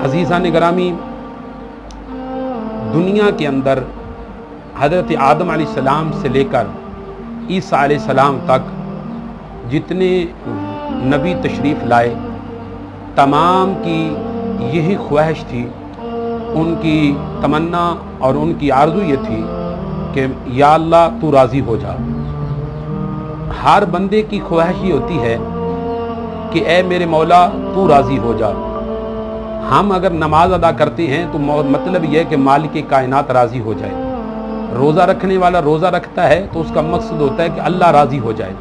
अज़ीज़ान गरामी, दुनिया के अंदर हज़रत आदम अलैहिस्सलाम से लेकर ईसा अलैहिस्सलाम तक जितने नबी तशरीफ़ लाए, तमाम की यही ख्वाहिश थी, उनकी तमन्ना और उनकी आरज़ू ये थी कि या अल्लाह तू राज़ी हो जा। हर बंदे की ख्वाहिश ये होती है कि ए मेरे मौला तू राज़ी हो जा। हम अगर नमाज अदा करते हैं तो मतलब यह है कि मालिक कायनात राज़ी हो जाए। रोज़ा रखने वाला रोज़ा रखता है तो उसका मकसद होता है कि अल्लाह राज़ी हो जाए।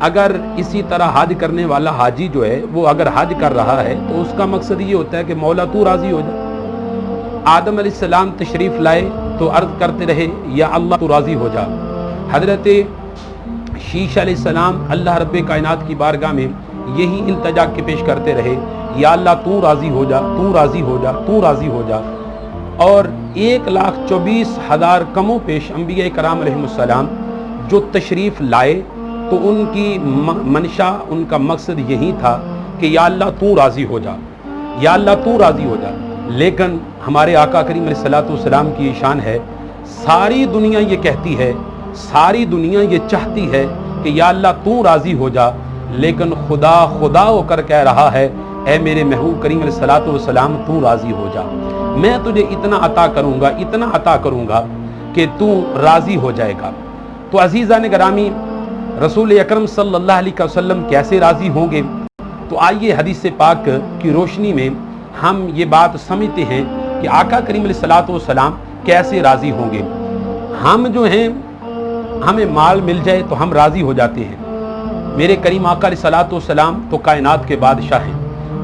अगर इसी तरह हज करने वाला हाजी जो है वो अगर हज कर रहा है तो उसका मकसद ये होता है कि मौला तू राज़ी हो जा। आदम अलैहिस्सलाम तशरीफ़ लाए तो अर्ज़ करते रहे या अल्लाह तू राज़ी हो जा। हज़रत शीश अलैहिस्सलाम अल्लाह रब्बे कायनात की बारगाह में यही इल्तिजा के पेश करते रहे, या अल्लाह तू राज़ी हो जा, तू राज़ी हो जा, तू राज़ी हो जा। और 1,24,000 कमो पेश अंबिया कराम अलैहिमुस्सलाम जो तशरीफ़ लाए तो उनकी मनशा, उनका मकसद यही था कि या अल्लाह तू राज़ी हो जा, या अल्लाह तू राज़ी हो जा। लेकिन हमारे आका करीम अलैहिस्सलाम की शान है, सारी दुनिया ये कहती है, सारी दुनिया ये चाहती है कि या अल्लाह तू राज़ी हो जा, लेकिन खुदा खुदा होकर कह रहा है ए मेरे महबूब करीम अलैहिस्सलाम तू राज़ी हो जा। मैं तुझे इतना अता करूँगा, इतना अता करूँगा कि तू राज़ी हो जाएगा। तो अज़ीज़ान गरामी, रसूल अकरम सल्लल्लाहु अलैहि वसल्लम कैसे राज़ी होंगे? तो आइए हदीस पाक की रोशनी में हम ये बात समझते हैं कि आका करीम अलैहिस्सलाम कैसे राज़ी होंगे। हम जो हैं, हमें माल मिल जाए तो हम राज़ी हो जाते हैं। मेरे करीम आका अलैहिस्सलाम तो कायनात के बादशाह हैं।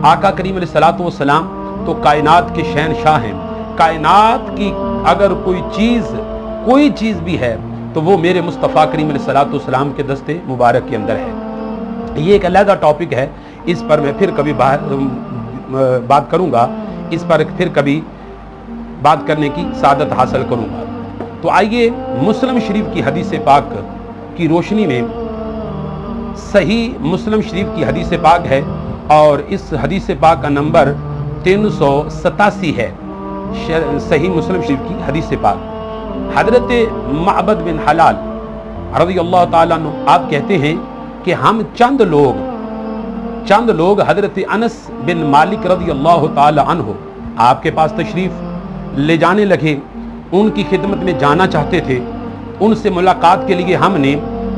आका करीम अलैहिस्सलाम तो कायनात के शहनशाह हैं। कायनात की अगर कोई चीज़ भी है तो वो मेरे मुस्तफ़ा करीम अलैहिस्सलाम के दस्ते मुबारक के अंदर है। ये एक अलग टॉपिक है, इस पर मैं फिर कभी बात करूँगा, इस पर फिर कभी बात करने की सादत हासिल करूँगा। तो आइए मुस्लिम शरीफ की हदीस पाक की रोशनी में, सही मुस्लिम शरीफ की हदीस पाक है और इस हदीस पाक का नंबर 387 है, सही मुस्लिम शरीफ की हदीस पाक। हज़रत मअबद बिन हलाल रज़ियल्लाहु ताला अन्हु आप कहते हैं कि हम चंद लोग हज़रत अनस बिन मालिक रज़ियल्लाहु ताला अन्हु आपके पास तशरीफ़ ले जाने लगे, उनकी खिदमत में जाना चाहते थे। उनसे मुलाकात के लिए हमने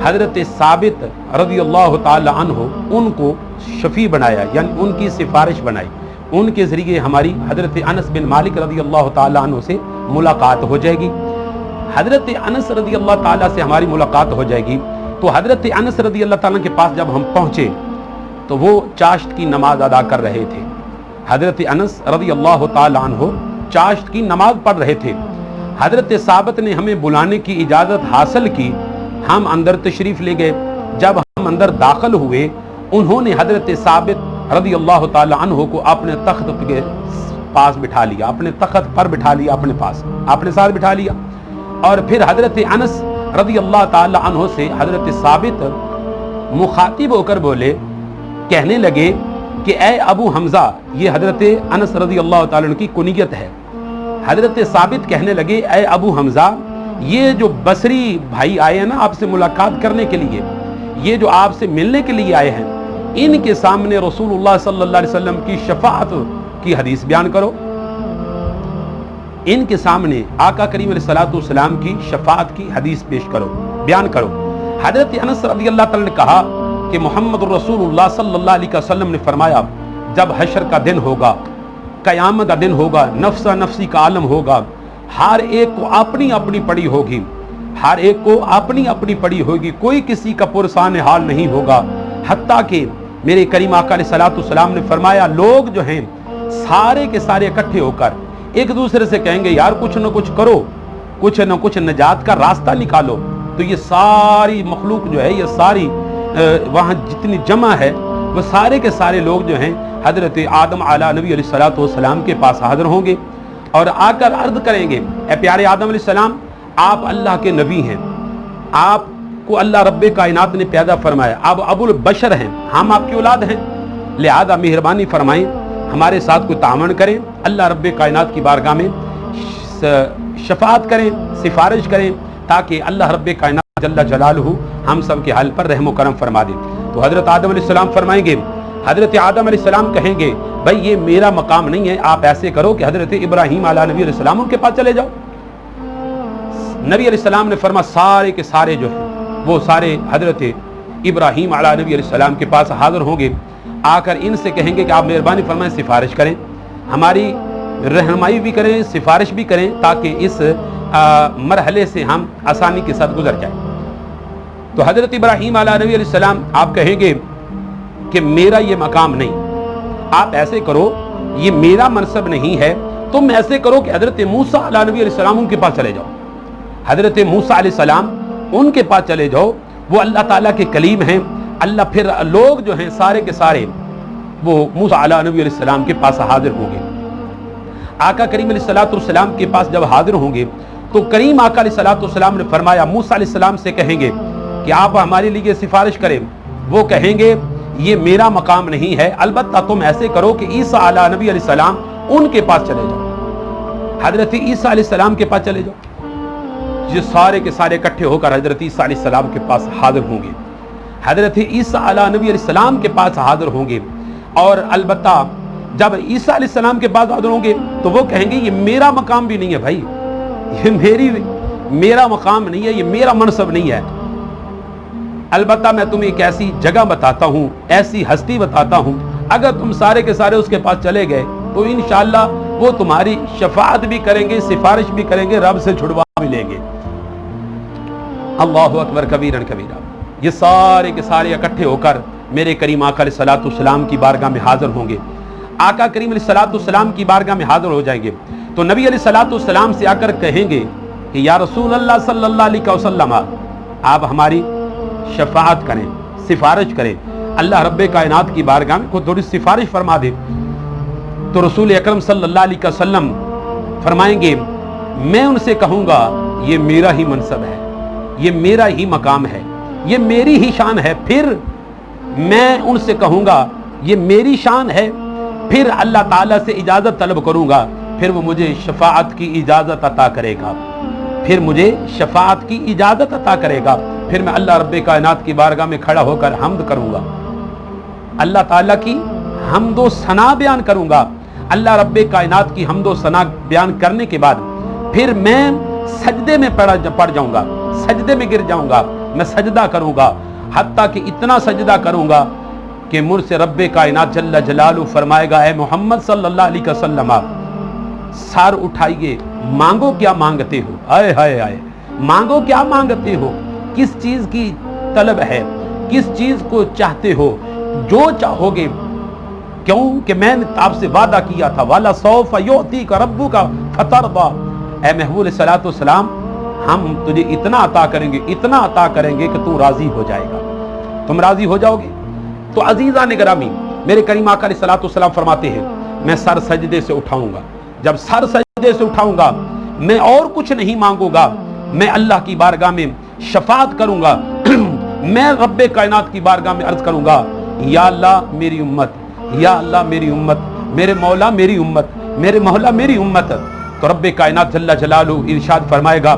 हज़रत साबित रज़ियल्लाहु ताला अन्हु उनको शफ़ी बनाया, यानी उनकी सिफारिश बनाई। उनके ज़रिए हमारी हज़रत अनस बिन मालिक रज़ियल्लाहु ताला अन्हु से मुलाकात हो जाएगी। हज़रत अनस रज़ियल्लाहु ताला से हमारी मुलाकात हो जाएगी तो हज़रत अनस रज़ियल्लाहु ताला के पास जब हम पहुँचे तो वो चाश्त की नमाज अदा कर रहे थे। हज़रत अनस रज़ियल्लाहु ताला अन्हु चाश्त की नमाज पढ़ रहे थे। हज़रत साबित ने हमें बुलाने की इजाज़त हासिल की, हम अंदर तशरीफ़ ले गए। जब हम अंदर दाखिल हुए, उन्होंने हज़रत साबित रज़ियल्लाहु ताला अन्हु को अपने तख्त के पास बिठा लिया, अपने तख्त पर बिठा लिया, अपने साथ बिठा लिया। और फिर हज़रत अनस रज़ियल्लाहु ताला अन्हु से हज़रत साबित मुखातिब होकर बोले, कहने लगे कि ए अबू हमज़ा, ये हज़रत अनस रज़ियल्लाहु ताला अन्हु की कुनियत है। हज़रत साबित कहने लगे, ए अबू हमज़ा, ये जो बसरी भाई आए हैं ना आपसे मुलाकात करने के लिए, ये जो आपसे मिलने के लिए आए हैं, इनके सामने रसूलुल्लाह सल्लल्लाहु अलैहि वसल्लम की शफाअत की हदीस बयान करो। इनके सामने आका करीम अलैहिस्सलाम की शफाअत की हदीस पेश करो, बयान करो। हज़रत अनस रज़ियल्लाहु ताला ने कहा कि मोहम्मद रसूलुल्लाह सल्लल्लाहु अलैहि वसल्लम ने फरमाया, जब हशर का दिन होगा, क़यामत का दिन होगा, नफ्सा नफ्सी का आलम होगा, हर एक को अपनी अपनी पड़ी होगी, हर एक को अपनी अपनी पड़ी होगी, कोई किसी का पुरसान हाल नहीं होगा। हत्ता कि मेरे करीम आका अलैहिस्सलाम ने फरमाया, लोग जो हैं सारे के सारे इकट्ठे होकर एक दूसरे से कहेंगे, यार कुछ न कुछ करो, कुछ न कुछ नजात का रास्ता निकालो। तो ये सारी मखलूक जो है, ये सारी वहाँ जितनी जमा है, वो सारे के सारे लोग जो हैं हज़रत आदम आला नबी अलैहिस्सलाम के पास हाज़िर होंगे और आकर अर्ज़ करेंगे, ए प्यारे आदम अलैहिस्सलाम, आप अल्लाह के नबी हैं, आपको अल्लाह रब्बे कायनात ने पैदा फरमाया, आप अबुल बशर हैं, हम आपकी औलाद हैं, लिहाजा मेहरबानी फरमाएं ہمارے ساتھ کوئی تعاون کریں، اللہ رب کائنات کی بارگاہ میں شفاعت کریں، سفارش کریں، تاکہ اللہ رب کائنات جل جلالہ ہم سب کے حال پر رحم و کرم فرما دے۔ تو حضرت آدم علیہ السلام فرمائیں گے، حضرت آدم علیہ السلام کہیں گے بھائی یہ میرا مقام نہیں ہے، آپ ایسے کرو کہ حضرت ابراہیم علیہ نبی علیہ السلام ان کے پاس چلے جاؤ۔ نبی علیہ السلام نے فرمایا سارے کے سارے جو ہیں وہ سارے حضرت ابراہیم علیہ نبی علیہ السلام کے پاس حاضر ہوں گے، آ کر ان سے کہیں گے کہ آپ مہربانی فرمائیں سفارش کریں، ہماری رہنمائی بھی کریں، سفارش بھی کریں، تاکہ اس مرحلے سے ہم آسانی کے ساتھ گزر جائیں۔ تو حضرت ابراہیم علیہ نبی علیہ السلام آپ کہیں گے کہ میرا یہ مقام نہیں، آپ ایسے کرو، یہ میرا منصب نہیں ہے، تم ایسے کرو کہ حضرت موسیٰ علیہ نبی علیہ السلام ان کے پاس چلے جاؤ، حضرت موسیٰ علیہ السلام ان کے پاس چلے جاؤ، وہ اللہ تعالیٰ کے کلیم ہیں، اللہ پھر لوگ جو ہیں سارے کے سارے وہ موسیٰ علیہ نبی علیہ السلام کے پاس حاضر ہوں گے۔ آقا کریم علیہ السلام کے پاس جب حاضر ہوں گے تو کریم آقا علیہ السلام نے فرمایا موسیٰ علیہ السلام سے کہیں گے کہ آپ ہمارے لیے سفارش کریں، وہ کہیں گے یہ میرا مقام نہیں ہے، البتہ تم ایسے کرو کہ عیسیٰ علیہ نبی علیہ السلام ان کے پاس چلے جاؤ، حضرت عیسیٰ علیہ السلام کے پاس چلے جاؤ۔ یہ سارے کے سارے اکٹھے ہو کر حضرت عیسیٰ علیہ السلام کے پاس حاضر ہوں گے، حضرت عیسیٰ علیہ نبی علیہ السلام کے پاس حاضر ہوں گے، اور البتہ جب عیسیٰ علیہ السلام کے پاس حاضر ہوں گے تو وہ کہیں گے یہ میرا مقام بھی نہیں ہے بھائی، یہ میرا مقام نہیں ہے، یہ میرا منصب نہیں ہے، البتہ میں تمہیں ایک ایسی جگہ بتاتا ہوں، ایسی ہستی بتاتا ہوں، اگر تم سارے کے سارے اس کے پاس چلے گئے تو انشاءاللہ وہ تمہاری شفاعت بھی کریں گے، سفارش بھی کریں گے، رب سے چھڑوا بھی لیں گے۔ اللہ اکبر کبیرن کبیرہ۔ یہ سارے کے سارے اکٹھے ہو کر میرے کریم آقا علیہ السلام کی بارگاہ میں حاضر ہوں گے، آقا کریم علیہ السلام کی بارگاہ میں حاضر ہو جائیں گے، تو نبی علیہ السلام سے آ کر کہیں گے کہ یا رسول اللہ صلی اللہ علیہ وسلم آپ ہماری شفاعت کریں، سفارش کریں، اللہ رب کائنات کی بارگاہ میں کوئی تھوڑی سفارش فرما دے۔ تو رسول اکرم صلی اللہ علیہ وسلم فرمائیں گے میں ان سے کہوں گا یہ میرا ہی منصب ہے، یہ میرا ہی مقام ہے، یہ میری ہی شان ہے، پھر میں ان سے کہوں گا یہ میری شان ہے، پھر اللہ تعالیٰ سے اجازت طلب کروں گا، پھر وہ مجھے شفاعت کی اجازت عطا کرے گا، پھر مجھے شفاعت کی اجازت عطا کرے گا، پھر میں اللہ رب کائنات کی بارگاہ میں کھڑا ہو کر حمد کروں گا، اللہ تعالیٰ کی حمد و ثنا بیان کروں گا، اللہ رب کائنات کی حمد و ثنا بیان کرنے کے بعد پھر میں سجدے میں پڑ جاؤں گا، سجدے میں گر جاؤں گا، میں سجدہ کروں گا، حتیٰ کہ اتنا سجدہ کروں گا کہ مجھ سے رب کائنات جل جلالہ فرمائے گا اے محمد صلی اللہ علیہ وسلم سر اٹھائیے، مانگو کیا مانگتے ہو، آئے ہائے آئے، مانگو کیا مانگتے ہو، کس چیز کی طلب ہے، کس چیز کو چاہتے ہو، جو چاہو گے، کیوں کہ میں نے آپ سے وعدہ کیا تھا وَلَا سَوْفَ يُعْطِيكَ رَبُّكَ فَتَرْضَىٰ، اے محبوب علیہ السلام ہم تجھے اتنا عطا کریں گے، اتنا عطا کریں گے کہ تو راضی ہو جائے گا، تم راضی ہو جاؤ گے۔ تو عزیزان گرامی میرے کریم آقا علیہ السلام فرماتے ہیں میں سر سجدے سے اٹھاؤں گا، جب سر سجدے سے اٹھاؤں گا میں اور کچھ نہیں مانگوں گا، میں اللہ کی بارگاہ میں شفاعت کروں گا، میں رب کائنات کی بارگاہ میں عرض کروں گا یا اللہ میری امت، یا اللہ میری امت، میرے مولا میری امت، میرے مولا میری امت۔ تو رب کائنات جل جلالہ ارشاد فرمائے گا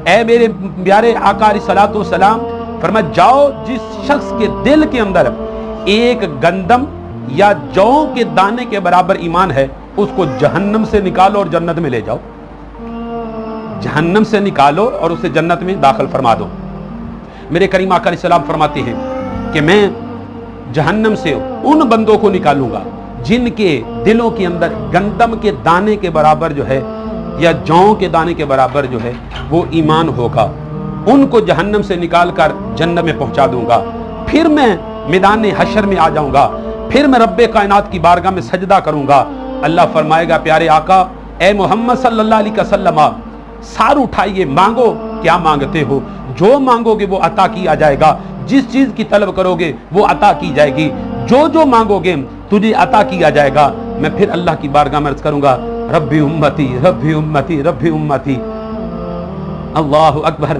اے میرے پیارے آقا علیہ السلام فرمایا جاؤ جس شخص کے دل کے اندر ایک گندم یا جو کے دانے کے برابر ایمان ہے اس کو جہنم سے نکالو اور جنت میں لے جاؤ، جہنم سے نکالو اور اسے جنت میں داخل فرما دو۔ میرے کریم آقا علیہ السلام فرماتے ہیں کہ میں جہنم سے ان بندوں کو نکالوں گا جن کے دلوں کے اندر گندم کے دانے کے برابر جو ہے یا جوں کے دانے کے برابر جو ہے وہ ایمان ہوگا، ان کو جہنم سے نکال کر جنت میں پہنچا دوں گا، پھر میں میدان حشر میں آ جاؤں گا، پھر میں رب کائنات کی بارگاہ میں سجدہ کروں گا، اللہ فرمائے گا پیارے آقا اے محمد صلی اللہ علیہ وسلم سار اٹھائیے، مانگو کیا مانگتے ہو، جو مانگو گے وہ عطا کیا جائے گا، جس چیز کی طلب کرو گے وہ عطا کی جائے گی، جو مانگو گے تجھے عطا کیا جائے گا۔ میں پھر اللہ کی بارگاہ میں عرض کروں گا ربی امتی ربی امتی ربی امتی۔ اللہ اکبر۔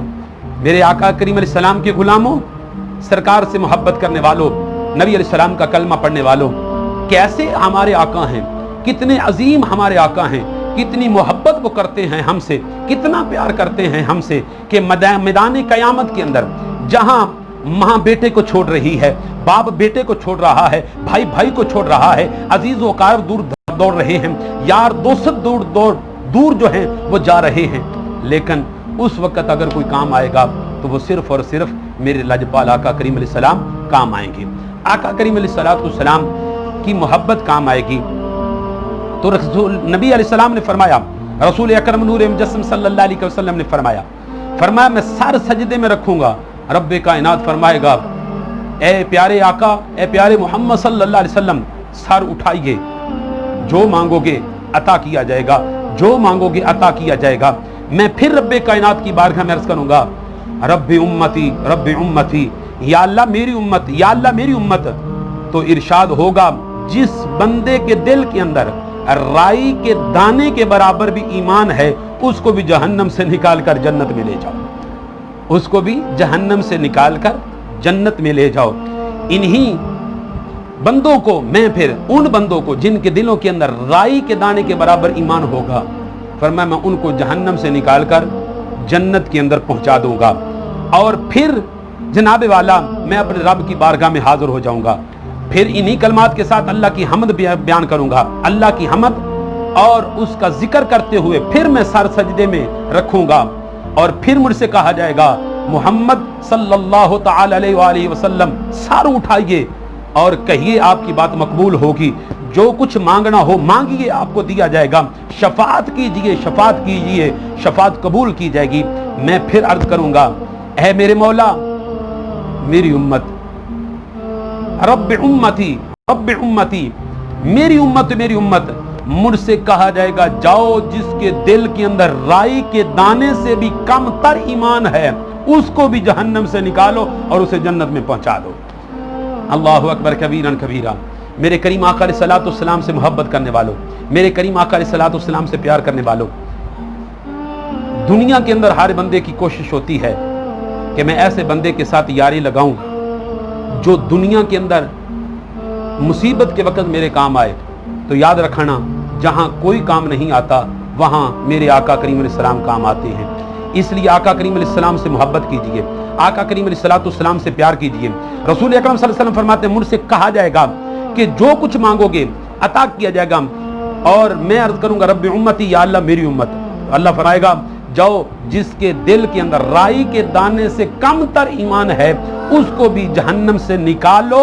میرے آقا کریم علیہ السلام کے غلاموں، سرکار سے محبت کرنے والوں، نبی علیہ السلام کا کلمہ پڑھنے والوں، کیسے ہمارے آقا ہیں، कितने अजीम हमारे आका हैं, कितनी मोहब्बत वो करते हैं हमसे, कितना प्यार करते हैं हमसे कि मैदान क़यामत के अंदर जहां माँ बेटे को छोड़ रही है, बाप बेटे को छोड़ रहा है, भाई भाई को छोड़ रहा है, अजीज व कार दूर दौड़ रहे हैं, यार दोस्त दूर जो हैं वो जा रहे हैं, लेकिन उस वक्त अगर कोई काम आएगा तो वो सिर्फ और सिर्फ मेरे लजपाल आका करीम अलैहिस्सलाम काम आएंगे। आका करीम अलैहिस्सलाम की मोहब्बत काम आएगी। तो रसूल नबी अलैहिस्सलाम ने फरमाया, रसूल अकरम नूर मुजस्सम सल्लल्लाहु अलैहि वसल्लम ने फरमाया मैं सर सजदे में रखूंगा। रब्बे कायनात फरमाएगा, ए प्यारे आका, ए प्यारे मोहम्मद सल्लल्लाहु अलैहि वसल्लम, सर उठाइए, जो मांगोगे अता किया जाएगा, जो मांगोगे अता किया जाएगा। मैं फिर रब्बे कायनात की बारगाह में अर्ज करूंगा, रब्बी उम्मती, या अल्लाह मेरी उम्मत, या अल्लाह मेरी उम्मत। तो इरशाद होगा, जिस बंदे के दिल के अंदर राई के दाने के बराबर भी ईमान है, उसको भी जहन्नम से निकाल कर जन्नत में ले जाओ, उसको भी जहन्नम से निकाल कर जन्नत में ले जाओ। इन्हीं बंदों को मैं फिर, उन बंदों को जिनके दिलों के अंदर राई के दाने के बराबर ईमान होगा, फरमाया मैं उनको जहन्नम से निकाल कर जन्नत के अंदर पहुंचा दूंगा। और फिर जनाब वाला मैं अपने रब की बारगाह में हाजिर हो जाऊंगा। फिर इन्हीं कलमात के साथ अल्लाह की हमद बयान करूंगा, अल्लाह की हमद, और उसका जिक्र करते हुए फिर मैं सर सजदे में रखूंगा। और फिर मुझसे कहा जाएगा, मोहम्मद सल्लल्लाहु तआला अलैहि वसल्लम, सर उठाइए और कहिए आपकी बात मकबूल होगी, जो कुछ मांगना हो मांगिए, आपको दिया जाएगा। शफाअत कीजिए, शफाअत कीजिए, शफाअत कबूल की जाएगी। मैं फिर अर्ज करूंगा, ऐ मेरे मौला, मेरी उम्मत, रब्बि उम्मती, मेरी उम्मत। मुझसे कहा जाएगा, जाओ जिसके दिल के अंदर राई के दाने से भी कम तर ईमान है, उसको भी जहन्नम से निकालो और उसे जन्नत में पहुंचा दो। अल्लाहु अकबर कबीरन कबीरा। मेरे करीम आका अलैहिस्सलातु वस्सलाम से मोहब्बत करने वालों, मेरे करीम आका अलैहिस्सलातु वस्सलाम से प्यार करने वालों, दुनिया के अंदर हर बंदे की कोशिश होती है कि मैं ऐसे बंदे के साथ यारी लगाऊं जो दुनिया के अंदर मुसीबत के वक्त मेरे काम आए। तो याद रखना, जहां कोई काम नहीं आता वहां मेरे आका करीम अलैहिस्सलाम काम आते हैं। इसलिए आका करीम अलैहिस्सलाम से मोहब्बत कीजिए, आका करीम अलैहिस्सलाम से प्यार कीजिए। रसूल अकरम सल्लल्लाहु अलैहि वसल्लम फरमाते हैं, मुझसे कहा जाएगा कि जो कुछ मांगोगे अता किया जाएगा। और मैं अर्ज करूंगा, रब्बी उम्मती, या अल्लाह मेरी उम्मत। अल्लाह फरमाएगा, जाओ जिसके दिल के अंदर राई के दाने से कम तर ईमान है, उसको भी जहन्नम से निकालो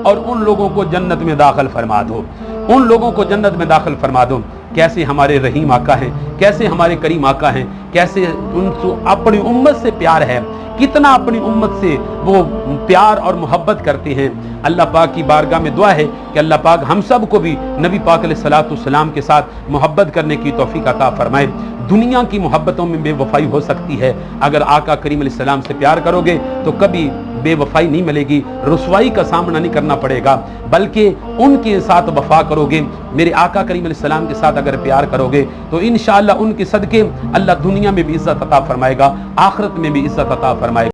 और उन लोगों को जन्नत में दाखिल फरमा दो, उन लोगों को जन्नत में दाखिल फरमा दो। कैसे हमारे रहीम आका हैं, कैसे हमारे करीम आका हैं, कैसे उनसे अपनी उम्मत से प्यार है, कितना अपनी उम्मत से वो प्यार और मोहब्बत करते हैं। अल्लाह पाक की बारगाह में दुआ है कि अल्लाह पाक हम सब को भी नबी पाक अलैहिस्सलातु वस्सलाम के साथ मोहब्बत करने की तौफीक अता फरमाए। दुनिया की मोहब्बतों में बेवफाई हो सकती है, अगर आका करीम अलैहिस्सलाम से प्यार करोगे तो कभी बेवफाई नहीं मिलेगी, रुसवाई का सामना नहीं करना पड़ेगा, बल्कि उनके साथ वफा करोगे। मेरे आका करीम अलैहिस्सलाम के साथ अगर प्यार करोगे तो इंशाअल्लाह उनके सदके अल्लाह दुनिया में भी इज्जत अता फरमाएगा, आखिरत में भी इज्जत अता फरमाएगा।